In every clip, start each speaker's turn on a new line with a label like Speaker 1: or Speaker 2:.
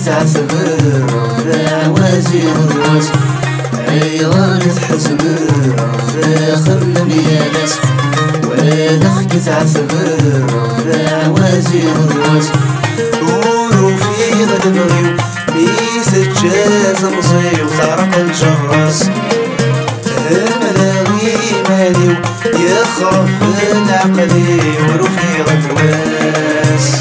Speaker 1: تعثمر عوازي الوصف عيران تحزمر خمم يا ناس ولخك تعثمر عوازي الوصف وروفي غد بغيو بيس الجاز مصيو خرق الجراس ملاغي ماليو يخرف العقلي وروفي غد واس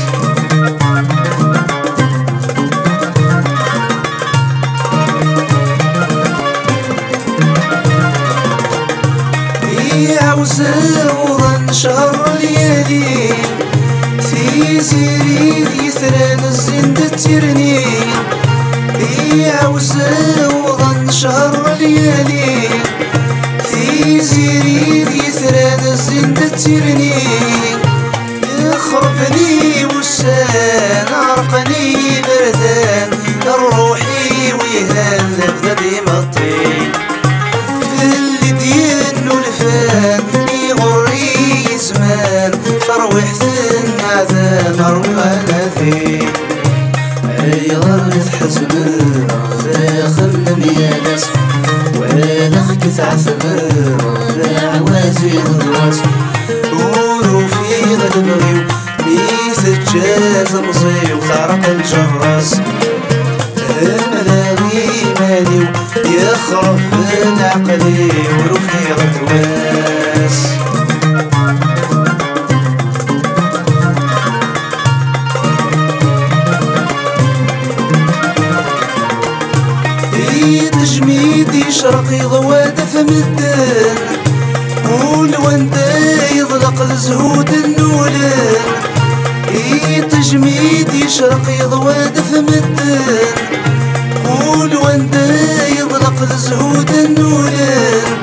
Speaker 1: وزورا شهر ليالي في زيري يثران الزند الترني وزورا شهر ليالي في زيري يثران الزند الترني يخربني وسان عرقني بردان روحي ويهان لبدا بمطي اللي دينو الفان يغري زمان ترويحة النعذان أروانا فيه عيار تحزمر خمم يا ناس ولخك تعثمر عوازي الوصف وروفي غد بغيو بيس الجاز مصيو خرق الجراس ملاغي ماليو يخرف العقلي وروفي غد واس تجميد يشرق يضوى دفم الدن والوندا يضلق الزهود النولان تجميد يشرق يضوى دفم الدن والوندا يضلق الزهود النولان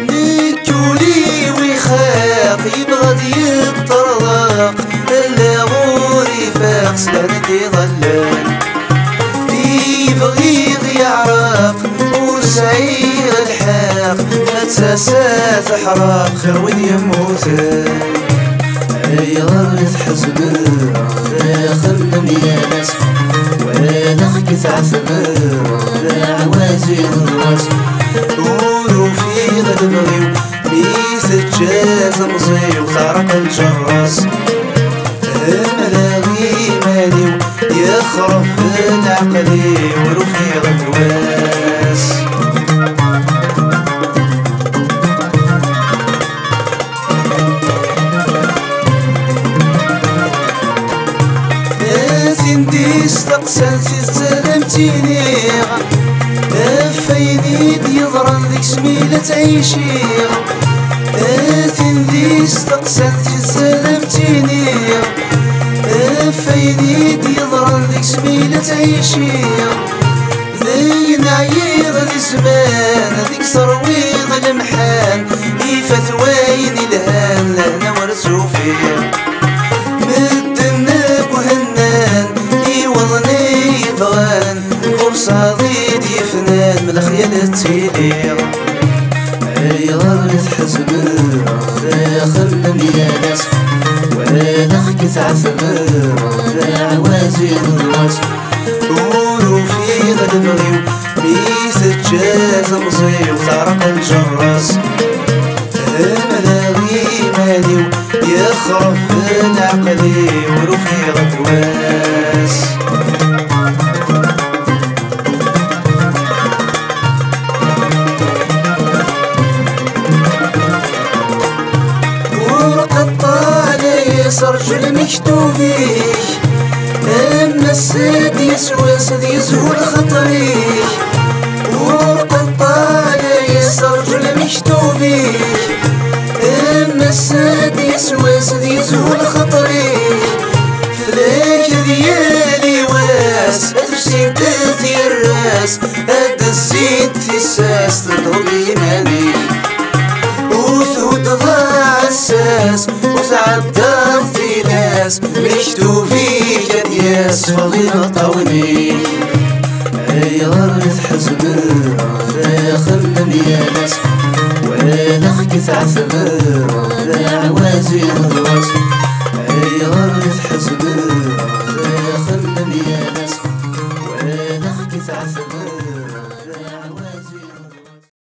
Speaker 1: نكولي ويخاق يبغى يتطرق الا غوري فاق سلاندي ظلان يبغي يعرق وسعير الحاق متساسات احراق خير وين يموتن عيار تحزمر خمم يا ناس ولخك تعثمر عوازي الوصف وروفي غد بغيو بيس الجاز مصيو خرق الجراس ملاغي ماليو يخرف العقلي وروفي غد واس سندي استقسان سلامتيني فايني يضرن ذيك سميلة تعيشي سندي استقسان سلامتيني فايني يضرن ذيك سميلة تعيشي ذي نعير ذي زمان ذيك صرويض المحان يفات وين الهان لهنا ورزوفي مدنك وهنان يوضني يبغان فرصة ضيد يفنان من الخيال التيلي عيار تحزمر خمم يا ناس ولخك تعثمر عوازي الوصف وروفي غد بغيو بيس الجاز مصيو خرق الجراس ملاغي ماليو يخرف العقلي وروفي غد واس رجل مكتوبي اما السد يسوى سد يزهول خطري ورقطة ليس رجل مكتوبي اما السد يسوى سد يزهول خطري فلاك ديالي واس ادرسي داتي الراس ادسيت في الساس تضرب يماني وثود ضاع الساس وتعدى في ناس مكتوبي كدياس فضيلة طوني عيار تحزمر خمم يا ناس ولخك تعثمر عوازي الوصف عيار تحزمر